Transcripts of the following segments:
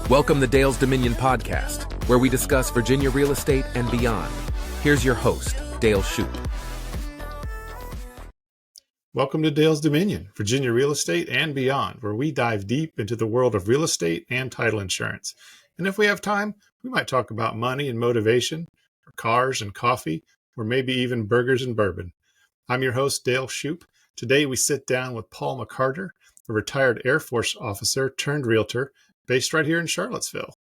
Welcome to Dale's Dominion podcast, where we discuss Virginia real estate and beyond. Here's your host, Dale Shoop. Welcome to Dale's Dominion, Virginia real estate and beyond, where we dive deep into the world of real estate and title insurance. And if we have time, we might talk about money and motivation, or cars and coffee, or maybe even burgers and bourbon. I'm your host, Dale Shoop. Today we sit down with Paul McArtor, a retired Air Force officer turned realtor based right here in Charlottesville.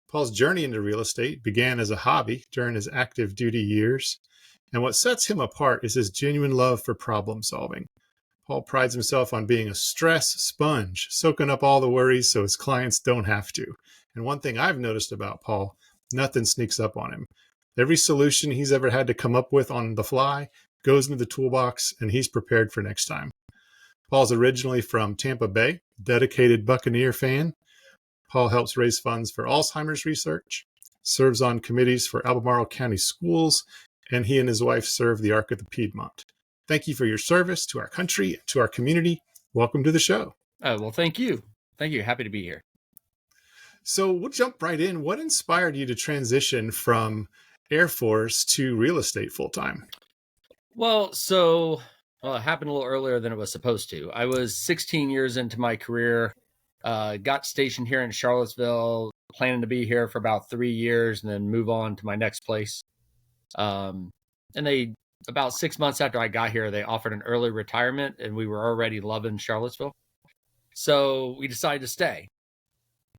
Paul's journey into real estate began as a hobby during his active duty years, and what sets him apart is his genuine love for problem solving. Paul prides himself on being a stress sponge, soaking up all the worries so his clients don't have to. And one thing I've noticed about Paul, nothing sneaks up on him. Every solution he's ever had to come up with on the fly goes into the toolbox, and he's prepared for next time. Paul's originally from Tampa Bay, dedicated Buccaneer fan. Paul helps raise funds for Alzheimer's research, serves on committees for Albemarle County Schools, and he and his wife serve the Arc of the Piedmont. Thank you for your service to our country and to our community. Welcome to the show. Well, thank you. Thank you. Happy to be here. So we'll jump right in. What inspired you to transition from Air Force to real estate full-time? Well, it happened a little earlier than it was supposed to. I was 16 years into my career, got stationed here in Charlottesville, planning to be here for about 3 years and then move on to my next place. About 6 months after I got here, they offered an early retirement, and we were already loving Charlottesville. So we decided to stay.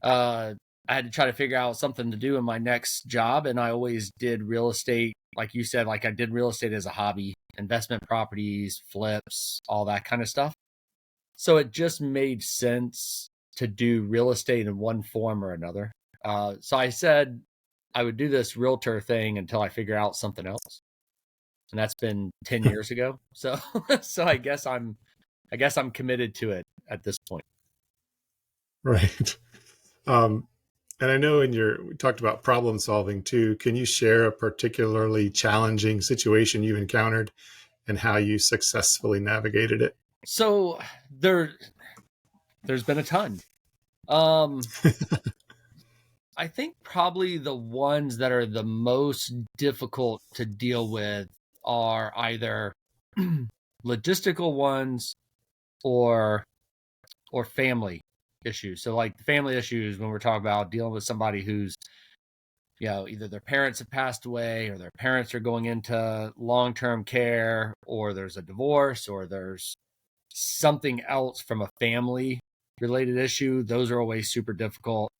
I had to try to figure out something to do in my next job, and I always did real estate, like you said, like I did real estate as a hobby, investment properties, flips, all that kind of stuff. So it just made sense to do real estate in one form or another. So I said I would do this realtor thing until I figure out something else. And that's been 10 years ago. So I guess I'm committed to it at this point. Right. And I know we talked about problem solving too. Can you share a particularly challenging situation you've encountered and how you successfully navigated it? So there's been a ton. I think probably the ones that are the most difficult to deal with are either logistical ones or family issues. So like family issues, when we're talking about dealing with somebody who's, either their parents have passed away or their parents are going into long-term care, or there's a divorce, or there's something else from a family related issue. Those are always super difficult.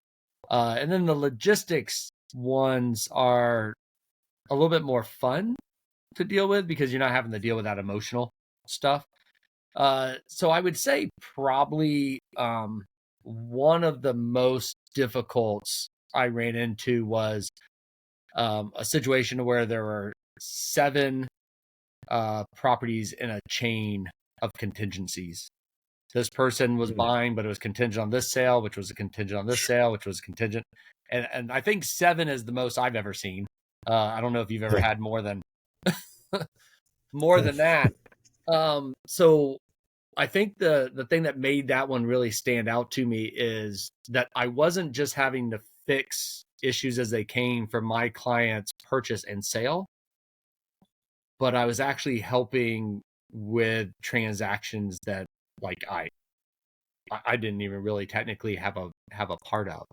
And then the logistics ones are a little bit more fun to deal with because you're not having to deal with that emotional stuff. So I would say probably one of the most difficult I ran into was a situation where there were 7 properties in a chain of contingencies. This person was buying, but it was contingent on this sale, which was a contingent on this sale, which was contingent. And I think 7 is the most I've ever seen. I don't know if you've ever had more than that. So I think the thing that made that one really stand out to me is that I wasn't just having to fix issues as they came for my client's purchase and sale, but I was actually helping with transactions that like I didn't even really technically have a part of.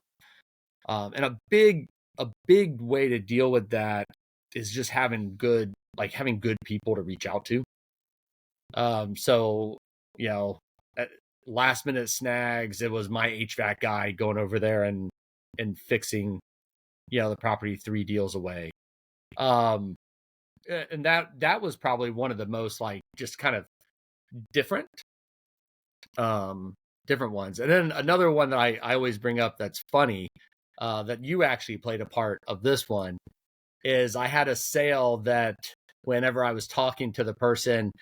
And a big way to deal with that is just having good people to reach out to. At last minute snags, it was my HVAC guy going over there and fixing, the property 3 deals away. And that was probably one of the most like just kind of different ones. And then another one that I always bring up that's funny, that you actually played a part of this one, is I had a sale that whenever I was talking to the person,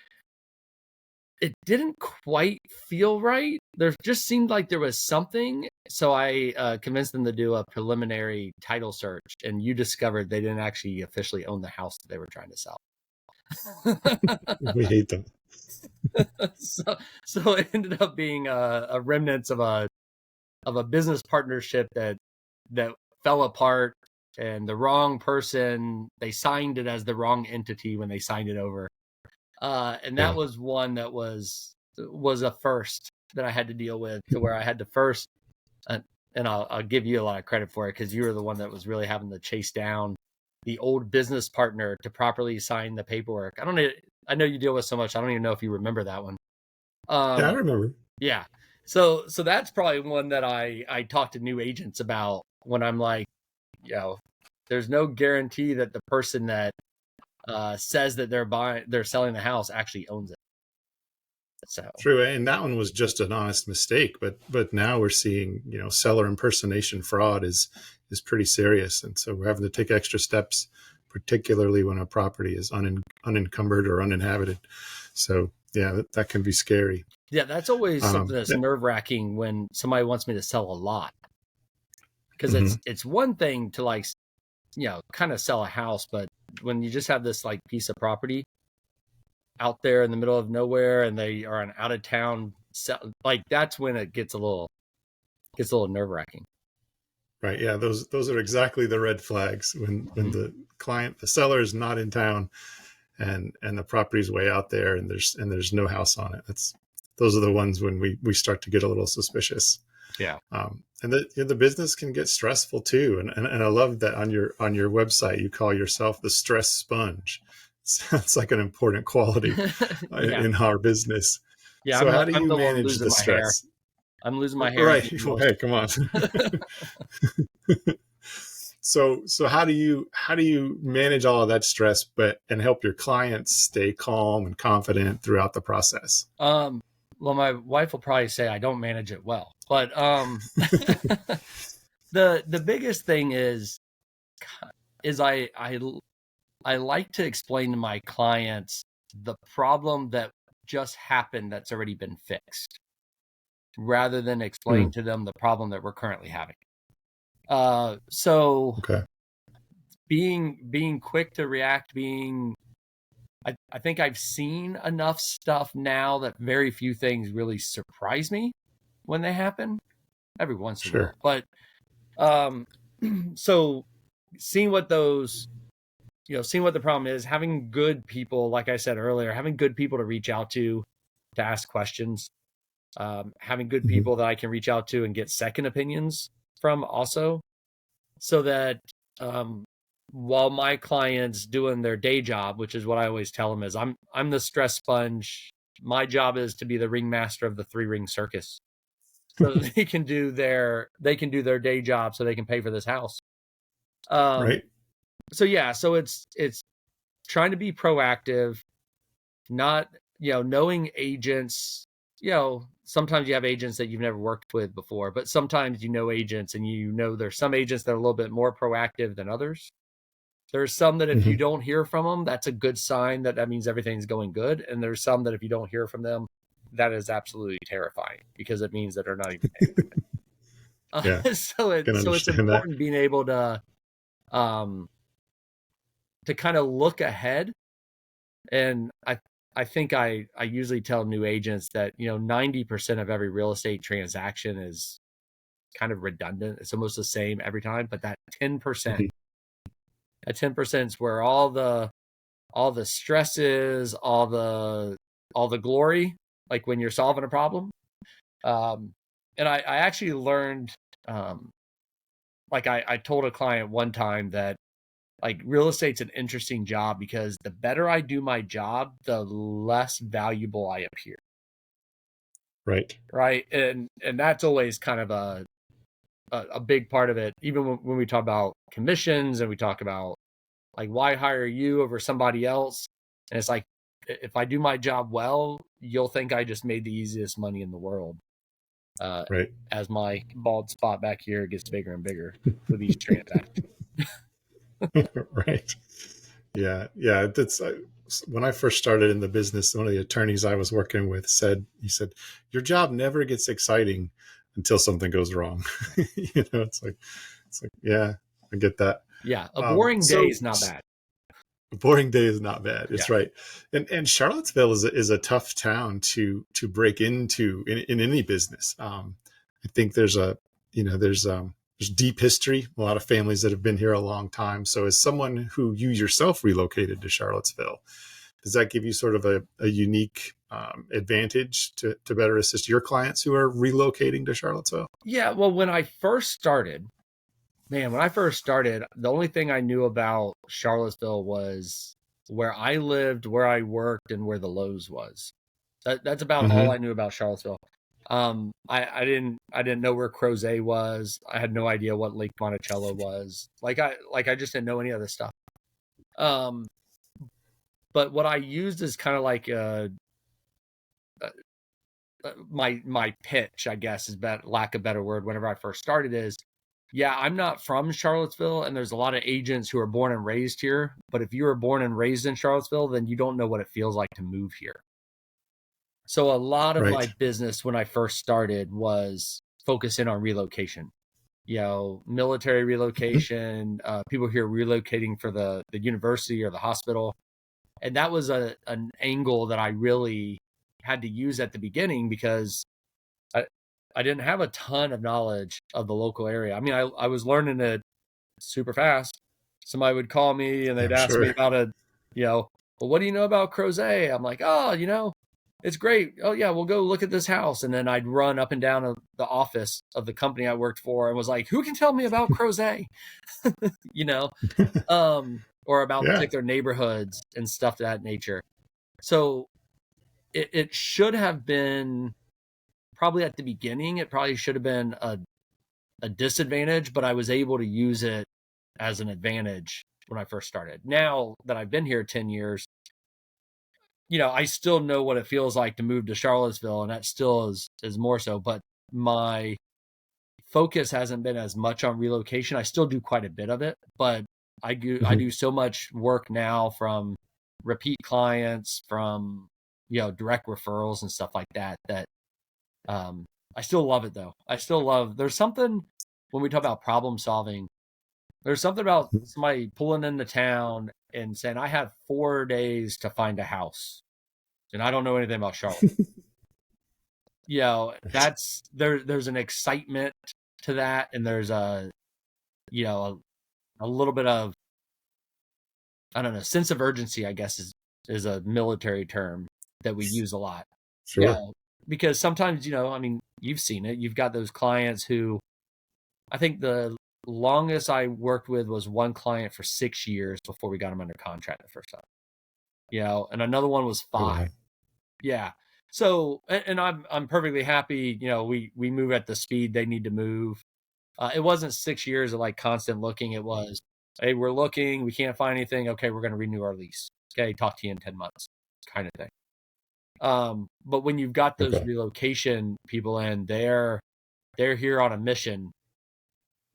it didn't quite feel right. There just seemed like there was something. So I convinced them to do a preliminary title search, and you discovered they didn't actually officially own the house that they were trying to sell. We hate them. So it ended up being a remnants of a business partnership that that fell apart, and the wrong person, they signed it as the wrong entity when they signed it over. And that Yeah. was one that was a first that I had to deal with, to where I had to first, and I'll give you a lot of credit for it, because you were the one that was really having to chase down the old business partner to properly sign the paperwork. I know you deal with so much, I don't even know if you remember that one. Yeah, I remember. Yeah. So that's probably one that I talk to new agents about, when I'm like, there's no guarantee that the person that says that they're selling the house actually owns it. So True, and that one was just an honest mistake, but now we're seeing, seller impersonation fraud is pretty serious, and so we're having to take extra steps, particularly when a property is unencumbered or uninhabited. So yeah, that can be scary. yeah, that's always something that's nerve-wracking when somebody wants me to sell a lot, because it's one thing to, like, kind of sell a house, but when you just have this like piece of property out there in the middle of nowhere, and they are an out of town, like, that's when it gets a little nerve-wracking. Right. Yeah. Those are exactly the red flags when the seller is not in town, and the property's way out there, and there's no house on it. Those are the ones when we start to get a little suspicious. Yeah. And the business can get stressful too. And I love that on your website, you call yourself the stress sponge. It's like an important quality in our business. Yeah. So how do you manage the stress? I'm losing my hair. Right. Well, hey, come on. So how do you manage all of that stress, and help your clients stay calm and confident throughout the process? Well, my wife will probably say I don't manage it well, but the biggest thing is I like to explain to my clients the problem that just happened that's already been fixed, rather than explain to them the problem that we're currently having. So okay. being quick to react, I think I've seen enough stuff now that very few things really surprise me when they happen. Every once in a while. But so seeing what the problem is, having good people, like I said earlier, having good people to reach out to ask questions, having good people that I can reach out to and get second opinions from also, so that while my client's doing their day job, which is what I always tell them is I'm the stress sponge. My job is to be the ringmaster of the 3-ring circus, so that they can do their day job, so they can pay for this house. Right. So yeah, so it's trying to be proactive, not, knowing agents. Sometimes you have agents that you've never worked with before, but sometimes agents, and there's some agents that are a little bit more proactive than others. There's some that if you don't hear from them, that's a good sign that means everything's going good. And there's some that if you don't hear from them, that is absolutely terrifying, because it means that they're not even paying attention. So it's important being able to kind of look ahead. And I think I usually tell new agents that 90% of every real estate transaction is kind of redundant. It's almost the same every time, but that 10%. At 10% is where all the stress is, all the glory, like when you're solving a problem. And I actually learned, like I told a client one time that, like, real estate's an interesting job, because the better I do my job, the less valuable I appear. Right. And that's always kind of a big part of it. Even when we talk about commissions, and we talk about, like, why hire you over somebody else? And it's like, if I do my job well, you'll think I just made the easiest money in the world. Right. As my bald spot back here gets bigger and bigger with each transactions. Right. Yeah. That's when I first started in the business, one of the attorneys I was working with said, your job never gets exciting until something goes wrong. It's like, yeah, I get that. Yeah. A boring day is not bad. A boring day is not bad. It's right. And Charlottesville is a tough town to break into in any business. I think there's there's deep history, a lot of families that have been here a long time. So as someone who you yourself relocated to Charlottesville, does that give you sort of a unique advantage to better assist your clients who are relocating to Charlottesville? Yeah, well, when I first started, the only thing I knew about Charlottesville was where I lived, where I worked, and where the Lowe's was. That's about all I knew about Charlottesville. I didn't know where Crozet was. I had no idea what Lake Monticello was. I just didn't know any of this stuff. But what I used is kind of like my pitch, I guess, is lack of better word. Whenever I first started, is yeah, I'm not from Charlottesville, and there's a lot of agents who are born and raised here. But if you were born and raised in Charlottesville, then you don't know what it feels like to move here. So a lot of my business when I first started was focusing on relocation. Military relocation, people here relocating for the university or the hospital. And that was an angle that I really had to use at the beginning because I didn't have a ton of knowledge of the local area. I mean, I was learning it super fast. Somebody would call me and they'd ask me about well, what do you know about Crozet? I'm like, oh, it's great. Oh yeah, we'll go look at this house. And then I'd run up and down the office of the company I worked for and was like, who can tell me about Crozet? Or about particular neighborhoods and stuff of that nature. So it should have been probably at the beginning, it probably should have been a disadvantage, but I was able to use it as an advantage when I first started. Now that I've been here 10 years, I still know what it feels like to move to Charlottesville, and that still is more so, but my focus hasn't been as much on relocation. I still do quite a bit of it, but I do so much work now from repeat clients, from direct referrals and stuff like that I still love it though. There's something when we talk about problem solving, there's something about somebody pulling into town and saying, I have 4 days to find a house and I don't know anything about Charlotte. There's an excitement to that. And there's a little bit of, I don't know, sense of urgency, I guess is a military term that we use a lot. Sure. Because sometimes, you've seen it. You've got those clients who, I think the longest I worked with was one client for 6 years before we got him under contract the first time. And another one was 5. Yeah. So, and I'm perfectly happy. We move at the speed they need to move. It wasn't 6 years of like constant looking. It was, hey, we're looking, we can't find anything. Okay, we're going to renew our lease. Okay, talk to you in 10 months, kind of thing. But when you've got those relocation people in, they're here on a mission,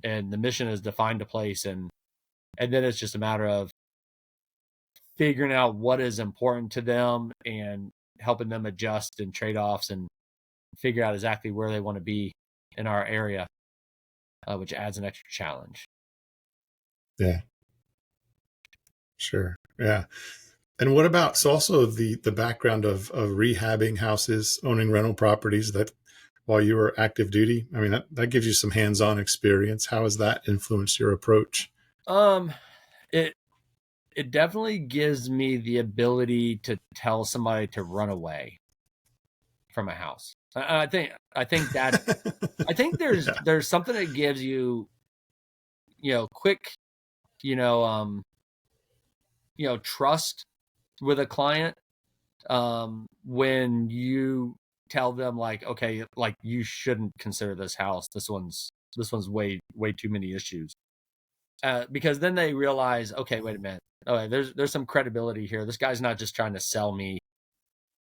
and the mission is to find a place, and then it's just a matter of figuring out what is important to them and helping them adjust and trade-offs and figure out exactly where they want to be in our area, which adds an extra challenge. Yeah. Sure. Yeah. And what about, so also the background of rehabbing houses, owning rental properties that while you were active duty? I mean, that gives you some hands-on experience. How has that influenced your approach? It definitely gives me the ability to tell somebody to run away from a house. I think that I think there's something that gives you, quick, trust with a client when you tell them like, okay, like you shouldn't consider this house. This one's way too many issues. Because then they realize, okay, wait a minute. Okay, there's some credibility here. This guy's not just trying to sell me,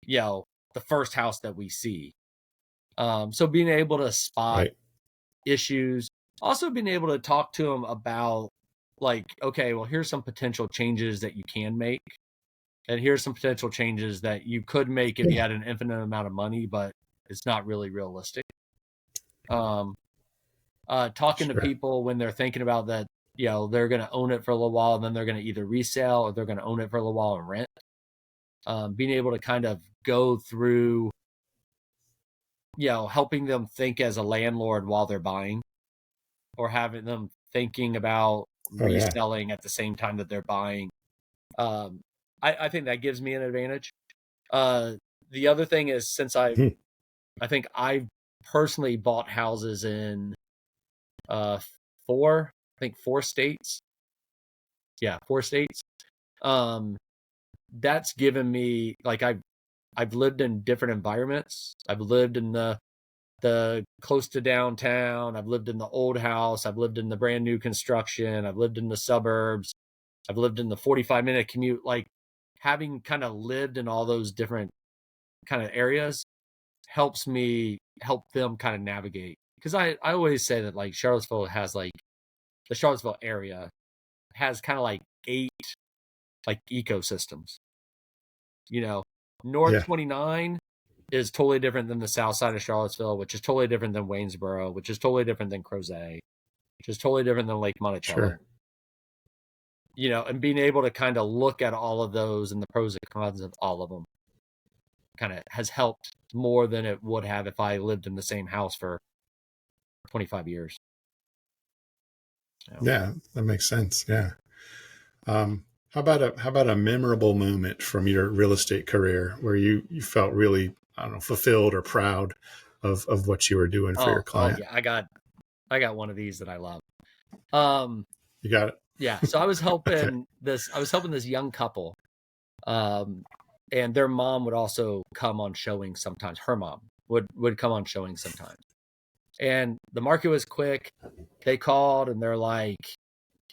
the first house that we see. So being able to spot issues, also being able to talk to them about like, okay, well, here's some potential changes that you can make. And here's some potential changes that you could make if you had an infinite amount of money, but it's not really realistic. Talking to people when they're thinking about that, they're going to own it for a little while and then they're going to either resell or they're going to own it for a little while and rent. Being able to kind of go through, helping them think as a landlord while they're buying or having them thinking about Oh, yeah. reselling at the same time that they're buying. I think that gives me an advantage. The other thing is, since I think I've personally bought houses in four states. Yeah, 4 states. That's given me, like, I've lived in different environments. I've lived in the close to downtown. I've lived in the old house. I've lived in the brand new construction. I've lived in the suburbs. I've lived in the 45-minute commute. Like, having kind of lived in all those different kind of areas helps help them kind of navigate. Because I always say that, like, Charlottesville has, like, the Charlottesville area has kind of like 8 like ecosystems. North 29 is totally different than the south side of Charlottesville, which is totally different than Waynesboro, which is totally different than Crozet, which is totally different than Lake Monticello. Sure. And being able to kind of look at all of those and the pros and cons of all of them kind of has helped more than it would have if I lived in the same house for 25 years. Yeah, that makes sense. Yeah. How about a memorable moment from your real estate career where you felt really, I don't know, fulfilled or proud of what you were doing for your client? Oh yeah, I got one of these that I love. You got it. Yeah, so I was helping this young couple, and their mom would also come on showings sometimes. Her mom would come on showings sometimes, and the market was quick. They called and they're like,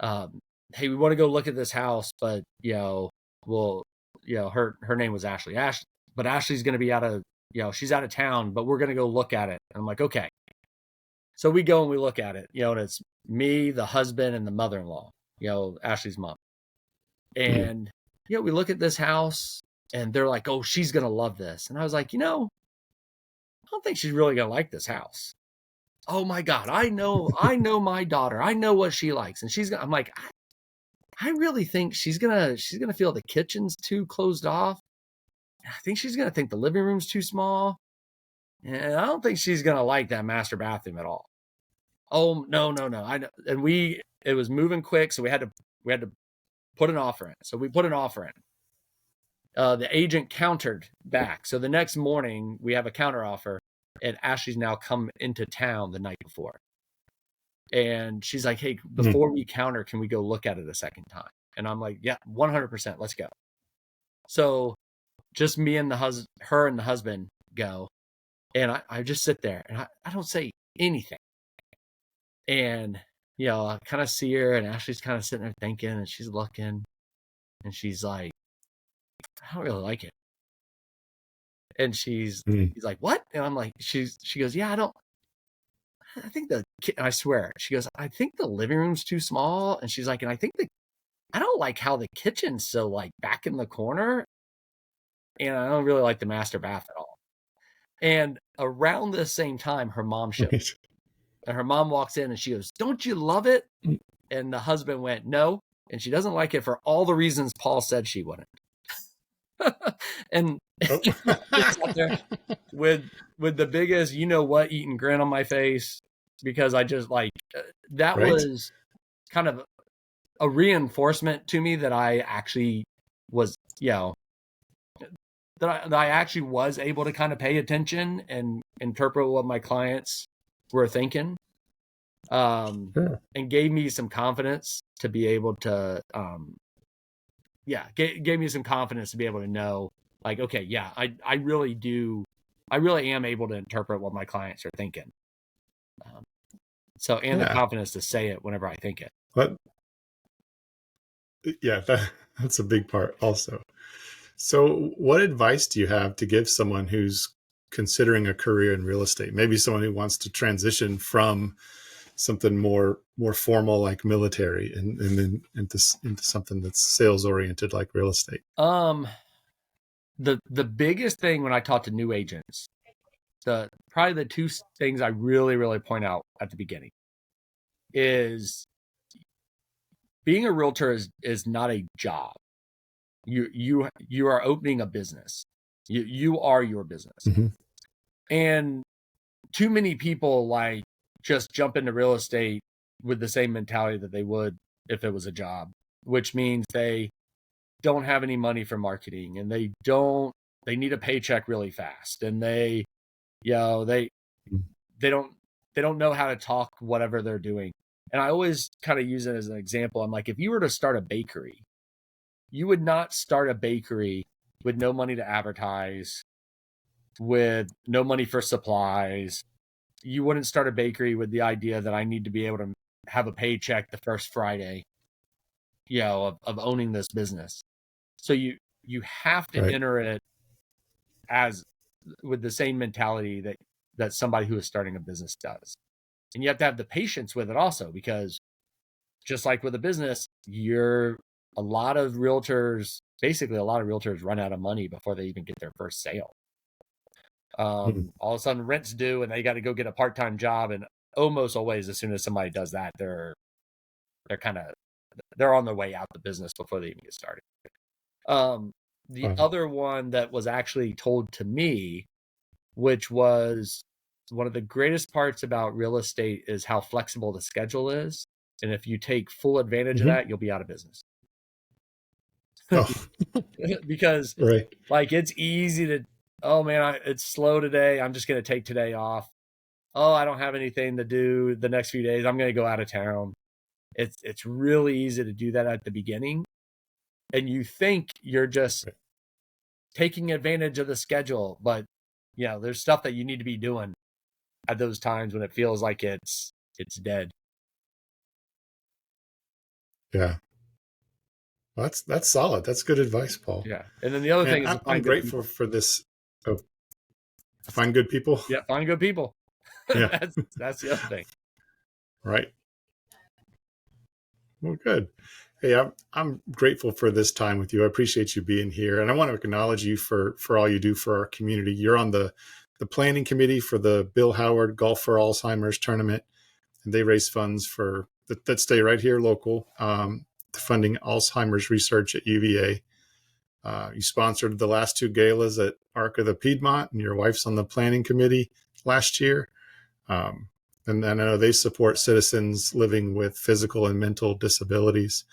"Hey, we want to go look at this house, but her name was Ashley. But Ashley's going to be she's out of town, but we're going to go look at it." And I'm like, "Okay." So we go and we look at it, and it's me, the husband, and the mother-in-law, Ashley's mom. And, we look at this house and they're like, "Oh, she's going to love this." And I was like, I don't think she's really going to like this house. Oh my God. I know my daughter. I know what she likes. And I'm like, I really think she's going to feel the kitchen's too closed off. I think she's going to think the living room's too small. And I don't think she's going to like that master bathroom at all. Oh, no. It was moving quick. So we had to put an offer in. So we put an offer in. The agent countered back. So the next morning we have a counter offer, and Ashley's now come into town the night before. And she's like, "Hey, before we counter, can we go look at it a second time?" And I'm like, "Yeah, 100%. Let's go." So just me and her and the husband go. And I just sit there and I don't say anything. And, I kind of see her, and Ashley's kind of sitting there thinking, and she's looking, and she's like, "I don't really like it." And she's like, "What?" And I'm like, she goes, "Yeah, I think I swear, she goes, "I think the living room's too small." And she's like, "And I don't like how the kitchen's so like back in the corner. And I don't really like the master bath at all." And around the same time, her mom showed up. And her mom walks in and she goes, "Don't you love it?" And the husband went, "No." And she doesn't like it for all the reasons Paul said she wouldn't. And just out there with the biggest, eating grin on my face, because I just that was kind of a reinforcement to me that I actually was, that I actually was able to kind of pay attention and interpret what my clients were thinking, and gave me some confidence to be able to, gave me some confidence to be able to know, like, okay, yeah, I really am able to interpret what my clients are thinking. The confidence to say it whenever I think it. But yeah, that's a big part also. So what advice do you have to give someone who's considering a career in real estate? Maybe someone who wants to transition from something more formal like military and then into something that's sales oriented like real estate. The biggest thing when I talk to new agents, probably the two things I really, really point out at the beginning is being a realtor is not a job. You are opening a business. You are your business. And too many people just jump into real estate with the same mentality that they would if it was a job, which means they don't have any money for marketing, and they need a paycheck really fast, and they don't know how to talk whatever they're doing. And I always kind of use it as an example. I'm like, if you were to start a bakery, you would not start a bakery with no money to advertise, with no money for supplies. You wouldn't start a bakery with the idea that I need to be able to have a paycheck the first Friday, of owning this business. So you have to enter it as with the same mentality that somebody who is starting a business does. And you have to have the patience with it also, because just like with a business, a lot of realtors run out of money before they even get their first sale. All of a sudden rent's due and they got to go get a part-time job. And almost always, as soon as somebody does that, they're on their way out the business before they even get started. The other one that was actually told to me, which was one of the greatest parts about real estate, is how flexible the schedule is. And if you take full advantage of that, you'll be out of business. Because like, it's easy to, oh man, it's slow today, I'm just going to take today off. Oh, I don't have anything to do the next few days, I'm going to go out of town. It's really easy to do that at the beginning. And you think you're just taking advantage of the schedule, but there's stuff that you need to be doing at those times when it feels like it's dead. Yeah. Well, that's solid. That's good advice, Paul. Yeah. And then the other thing is, I'm grateful for this. Oh, find good people. Yeah, find good people. Yeah. that's the other thing. Right. Well, good. Hey, I'm grateful for this time with you. I appreciate you being here, and I want to acknowledge you for all you do for our community. You're on the planning committee for the Bill Howard Golf for Alzheimer's tournament, and they raise funds for that stay right here local, funding Alzheimer's research at UVA. You sponsored the last two galas at Arc of the Piedmont, and your wife's on the planning committee last year. And I know they support citizens living with physical and mental disabilities.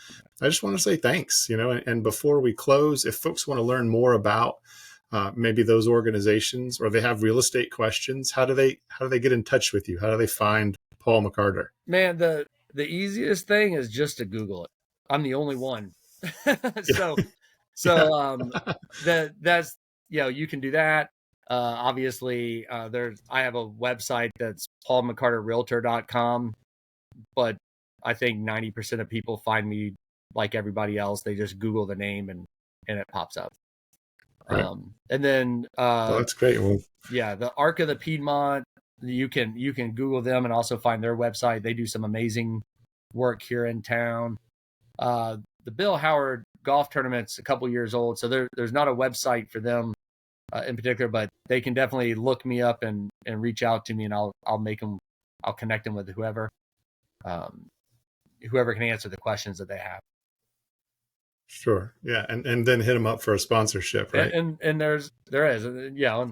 I just want to say thanks, and before we close, if folks want to learn more about maybe those organizations, or they have real estate questions, how do they get in touch with you? How do they find Paul McArtor? Man, the easiest thing is just to Google it. I'm the only one. That's, you can do that. Obviously, I have a website that's paulmccartorrealtor.com, but I think 90% of people find me like everybody else. They just Google the name and it pops up. Right. And then that's great. Well, the Arc of the Piedmont, you can Google them and also find their website. They do some amazing work here in town. The Bill Howard golf tournament's a couple years old, so there's not a website for them in particular, but they can definitely look me up and reach out to me, and I'll connect them with whoever can answer the questions that they have. Sure. Yeah. And then hit them up for a sponsorship, right? And there is. Yeah.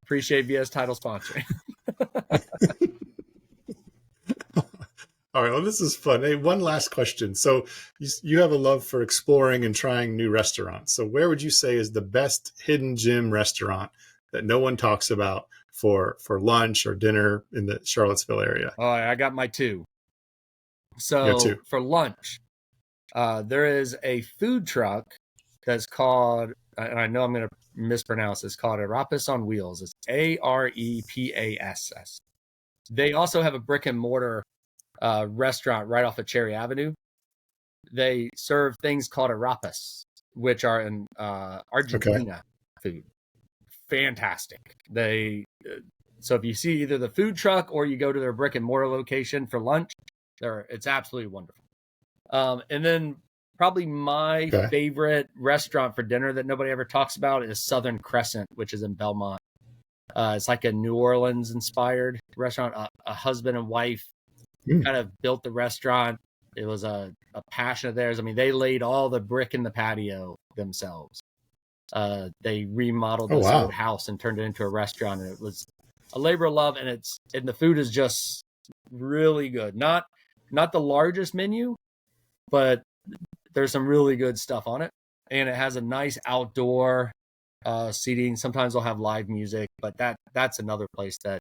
Appreciate VS Title sponsoring. All right. Well, this is fun. Hey, one last question. So you have a love for exploring and trying new restaurants. So where would you say is the best hidden gem restaurant that no one talks about for lunch or dinner in the Charlottesville area? Oh, I got my two. So for lunch, there is a food truck that's called, and I know I'm going to mispronounce this, called Arepas on Wheels. It's Arepass. They also have a brick and mortar restaurant right off of Cherry Avenue. They serve things called arepas, which are in Argentina food. Fantastic. So if you see either the food truck or you go to their brick and mortar location for lunch, it's absolutely wonderful. And then probably my favorite restaurant for dinner that nobody ever talks about is Southern Crescent, which is in Belmont. It's like a New Orleans inspired restaurant. A husband and wife kind of built the restaurant. It was a passion of theirs. I mean, they laid all the brick in the patio themselves. They remodeled this old house and turned it into a restaurant, and it was a labor of love. And the food is just really good. Not not the largest menu, but there's some really good stuff on it. And it has a nice outdoor seating. Sometimes they'll have live music, but that's another place that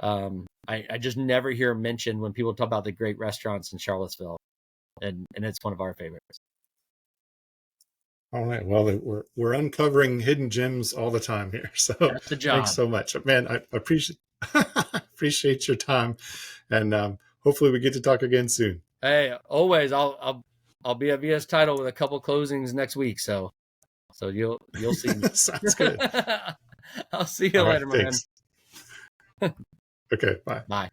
I just never hear mentioned when people talk about the great restaurants in Charlottesville. And it's one of our favorites. All right. Well, we're uncovering hidden gems all the time here. So That's the job. thanks so much, man. I appreciate appreciate your time, and hopefully we get to talk again soon. Hey, always. I'll be at VS Title with a couple closings next week. So you'll see me. Sounds good. I'll see you All later, right, man. thanks. Okay. Bye. Bye.